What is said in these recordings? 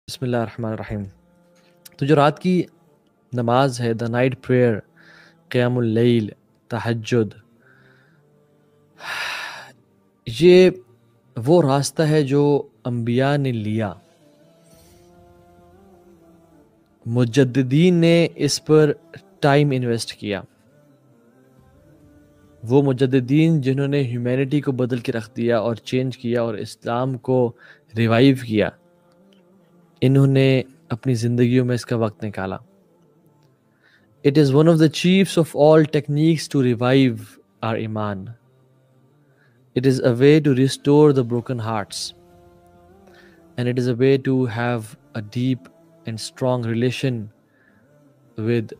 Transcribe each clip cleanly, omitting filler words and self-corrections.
بسم اللہ الرحمن الرحیم۔ تو جو رات کی نماز ہے، دا نائٹ پریئر، قیام اللیل، تہجد، یہ وہ راستہ ہے جو انبیاء نے لیا، مجددین نے اس پر ٹائم انویسٹ کیا، وہ مجددین جنہوں نے ہیومینٹی کو بدل کے رکھ دیا اور چینج کیا اور اسلام کو ریوائیو کیا، انہوں نے اپنی زندگیوں میں اس کا وقت نکالا۔ It is one of the chiefs of all techniques to revive our iman. It is a way to restore the broken hearts, and it is a way to have a deep and strong relation with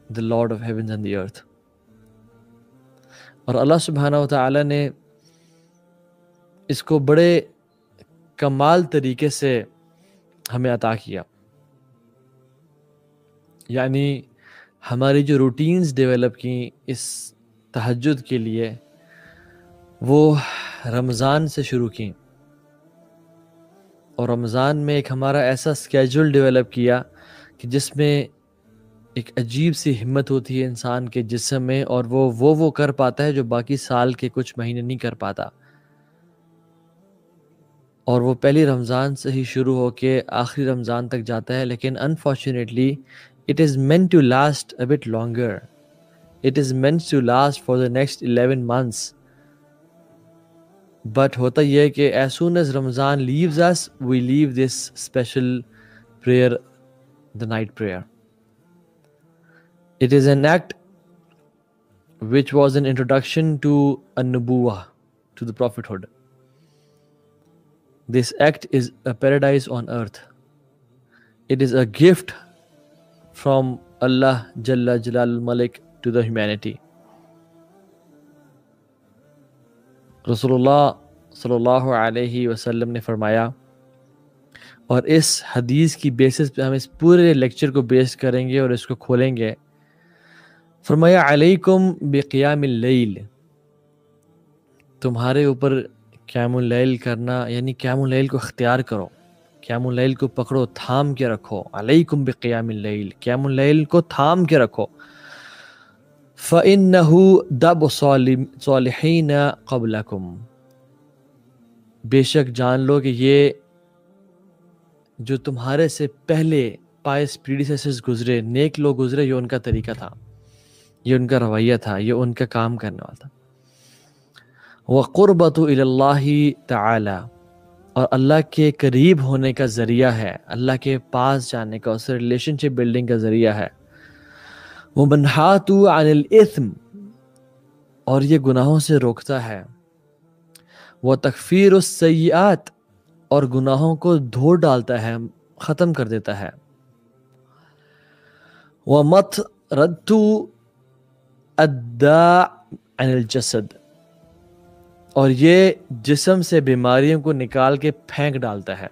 the Lord of heavens and the earth. اور اللہ سبحانہ و تعالی نے اس کو بڑے کمال طریقے سے ہمیں عطا کیا، یعنی ہماری جو روٹینز ڈیولپ کی اس تہجد کے لیے وہ رمضان سے شروع کی، اور رمضان میں ایک ہمارا ایسا اسکیجول ڈیولپ کیا کہ جس میں ایک عجیب سی ہمت ہوتی ہے انسان کے جسم میں، اور وہ کر پاتا ہے جو باقی سال کے کچھ مہینے نہیں کر پاتا، اور وہ پہلی رمضان سے ہی شروع ہو کے آخری رمضان تک جاتا ہے، لیکن unfortunately it is meant to last a bit longer. It is meant to last for the next 11 months. But ہوتا یہ ہے کہ as soon as Ramadan leaves us, we leave this special prayer, the night prayer. It is an act which was an introduction to an-nubuwah, to the prophethood. This act is a paradise on earth. It is a gift from Allah Jalla Jalal Malik to the humanity. رسول اللہ صلی اللہ علیہ وسلم نے فرمایا، اور اس حدیث کی basis پہ ہم اس پورے لیکچر کو بیس کریں گے اور اس کو کھولیں گے، فرمایا علیکم بقیام اللیل، تمہارے اوپر قیام اللیل کرنا، یعنی قیام اللیل کو اختیار کرو، قیام اللیل کو پکڑو، تھام کے رکھو، علیکم بقیام اللیل، قیام اللیل کو تھام کے رکھو، فَإِنَّهُ دَبُ صَالِحِينَ قَبْلَكُمْ، بے شک جان لو کہ یہ جو تمہارے سے پہلے پائس پریڈیسیسرز گزرے، نیک لوگ گزرے، یہ ان کا طریقہ تھا، یہ ان کا رویہ تھا، یہ ان کا کام کرنے والا تھا۔ وَقُرْبَةُ إِلَى اللَّهِ تَعَالَى، اور اللہ کے قریب ہونے کا ذریعہ ہے، اللہ کے پاس جانے کا، اس سے ریلیشن شپ بلڈنگ کا ذریعہ ہے۔ وَمَنْحَاتُ عَنِ الْإِثْمِ، اور یہ گناہوں سے روکتا ہے۔ وَتَكْفِيرُ السَّيِّئَاتِ، اور گناہوں کو دھو ڈالتا ہے، ختم کر دیتا ہے۔ وَمَطْرَدُ الدَّاءِ عَنِ الْجَسَدِ، اور یہ جسم سے بیماریوں کو نکال کے پھینک ڈالتا ہے،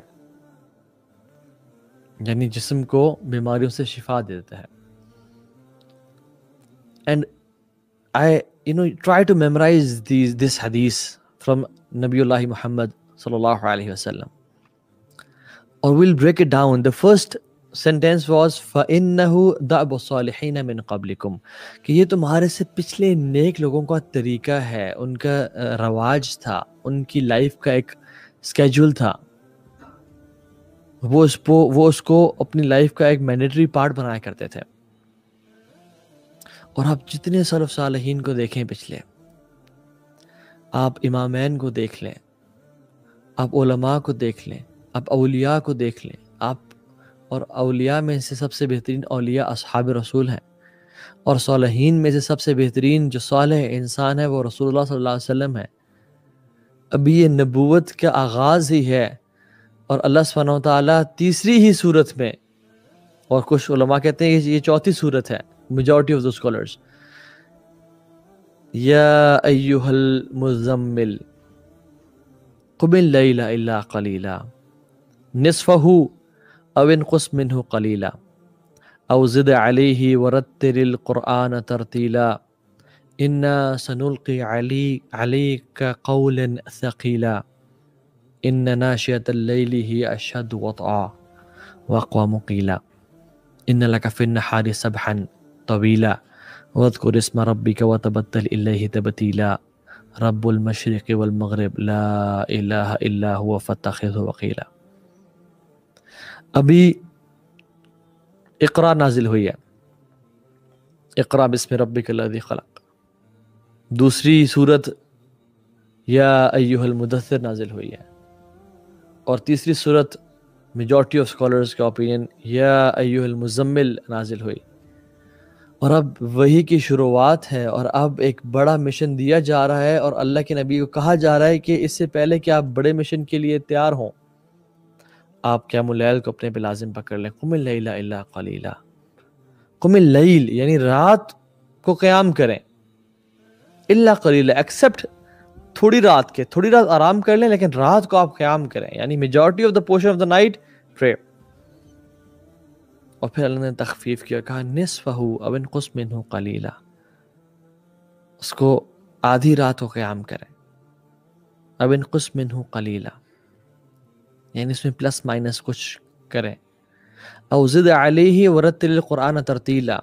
یعنی جسم کو بیماریوں سے شفا دے دیتا ہے۔ And I try to memorize this hadith from Nabi Allah Muhammad sallallahu alaihi wasallam, or we'll break it down. The first sentence was فَإِنَّهُ دَعْبُ الصَّالِحِينَ مِنْ قَبْلِكُمْ، کہ یہ تمہارے سے پچھلے نیک لوگوں کا طریقہ ہے، ان کا رواج تھا، ان کی لائف کا ایک اسکیجول تھا، وہ اس کو اپنی لائف کا ایک مینڈیٹری پارٹ بنایا کرتے تھے۔ اور آپ جتنے سلف صالحین کو دیکھیں پچھلے، آپ امامین کو دیکھ لیں، آپ علماء کو دیکھ لیں، آپ اولیاء کو دیکھ لیں، اور اولیاء میں سے سب سے بہترین اولیاء اصحاب رسول ہیں، اور صالحین میں سے سب سے بہترین جو صالح انسان ہے وہ رسول اللہ صلی اللہ علیہ وسلم ہے۔ ابھی یہ نبوت کا آغاز ہی ہے، اور اللہ سبحانہ و تعالیٰ تیسری ہی صورت میں، اور کچھ علماء کہتے ہیں کہ یہ چوتھی صورت ہے، majority of the scholars، یا ایہا المزمل قم اللیل الا قلیلا نصفہ او انقص منہ قلیلا او زد علیہ ورتل القرآن ترتیلا انا سنلقی علیک قولا ثقیلا ان ناشئۃ اللیل ہی اشد وطئا وأقوم قيلا إن لك في النهار سبحا طويلا واذكر اسم ربك وتبتل إليه تبتيلا رب المشرق والمغرب لا الہ الا هو فاتخذه وکیلا۔ ابھی اقرا نازل ہوئی ہے، اقرا بسم ربک الذی خلق۔ دوسری سورت یا ایھا المدثر نازل ہوئی ہے، اور تیسری سورت میجورٹی آف اسکالرز کا اوپینین یا ایھا المزمل نازل ہوئی، اور اب وحی کی شروعات ہے، اور اب ایک بڑا مشن دیا جا رہا ہے، اور اللہ کے نبی کو کہا جا رہا ہے کہ اس سے پہلے کہ آپ بڑے مشن کے لیے تیار ہوں، آپ قیام اللیل کو اپنے پہ لازم پکڑ لیں۔ قم اللیل الا قلیلا، قم اللیل یعنی رات کو قیام کریں، الا قلیلا ایکسپٹ تھوڑی رات کے، تھوڑی رات آرام کر لیں، لیکن رات کو آپ قیام کریں، یعنی majority of the portion of the night پرے۔ اور پھر اللہ نے تخفیف کیا، کہا نصفہ او انقص منہ قلیلا، اس کو آدھی رات کو قیام کریں، او انقص منہ قلیلا یعنی اس میں پلس مائنس کچھ کریں، او زد علیہ ورتل القرآن ترتیلا،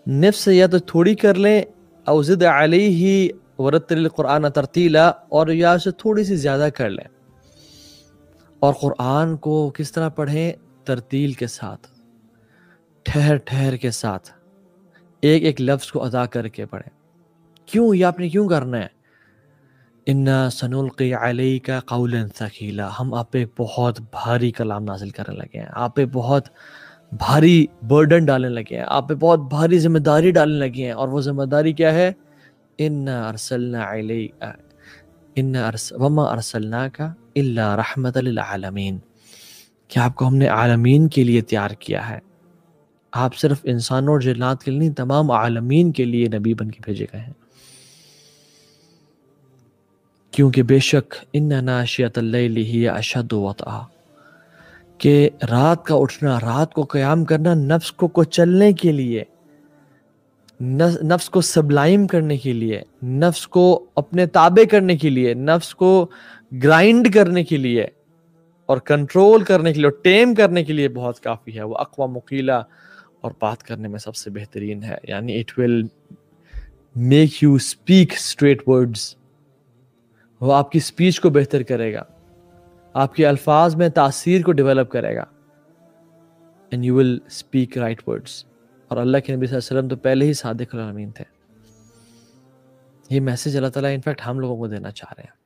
نفس سے یا تو تھوڑی کر لیں، او زد علیہ ورتل القرآن ترتیلا، اور یا اسے تھوڑی سی زیادہ کر لیں۔ اور قرآن کو کس طرح پڑھیں؟ ترتیل کے ساتھ، ٹھہر ٹھہر کے ساتھ، ایک ایک لفظ کو ادا کر کے پڑھیں۔ کیوں؟ یہ آپ نے کیوں کرنا ہے؟ انا سنلقی علیک قولا ثقیلا، ہم آپ پہ بہت بھاری کلام نازل کرنے لگے ہیں، آپ پہ بہت بھاری برڈن ڈالنے لگے ہیں، آپ پہ بہت بھاری ذمہ داری ڈالنے لگے ہیں، اور وہ ذمہ داری کیا ہے؟ انا ارسلنا علیک وما ارسلناک الا رحمۃ للعالمین، کہ آپ کو ہم نے عالمین کے لیے تیار کیا ہے، آپ صرف انسانوں اور جنات کے لیے نہیں، تمام عالمین کے لیے نبی بن کے بھیجے گئے ہیں۔ کیونکہ بے شک ان ناشیۃ اللیل ہی اشد وطئا، کہ رات کا اٹھنا، رات کو قیام کرنا نفس کو چلنے کے لیے، نفس کو سبلائم کرنے کے لیے، نفس کو اپنے تابع کرنے کے لیے، نفس کو گرائنڈ کرنے کے لیے اور کنٹرول کرنے کے لیے اور ٹیم کرنے کے لیے بہت کافی ہے۔ وہ اقوام مقیلا، اور بات کرنے میں سب سے بہترین ہے، یعنی it will make you speak straight words, وہ آپ کی اسپیچ کو بہتر کرے گا، آپ کے الفاظ میں تاثیر کو ڈیولپ کرے گا، and you will speak right words۔ اور اللہ کے نبی صلی اللہ علیہ وسلم تو پہلے ہی صادق الامین تھے۔ یہ میسج اللہ تعالیٰ انفیکٹ ہم لوگوں کو دینا چاہ رہے ہیں۔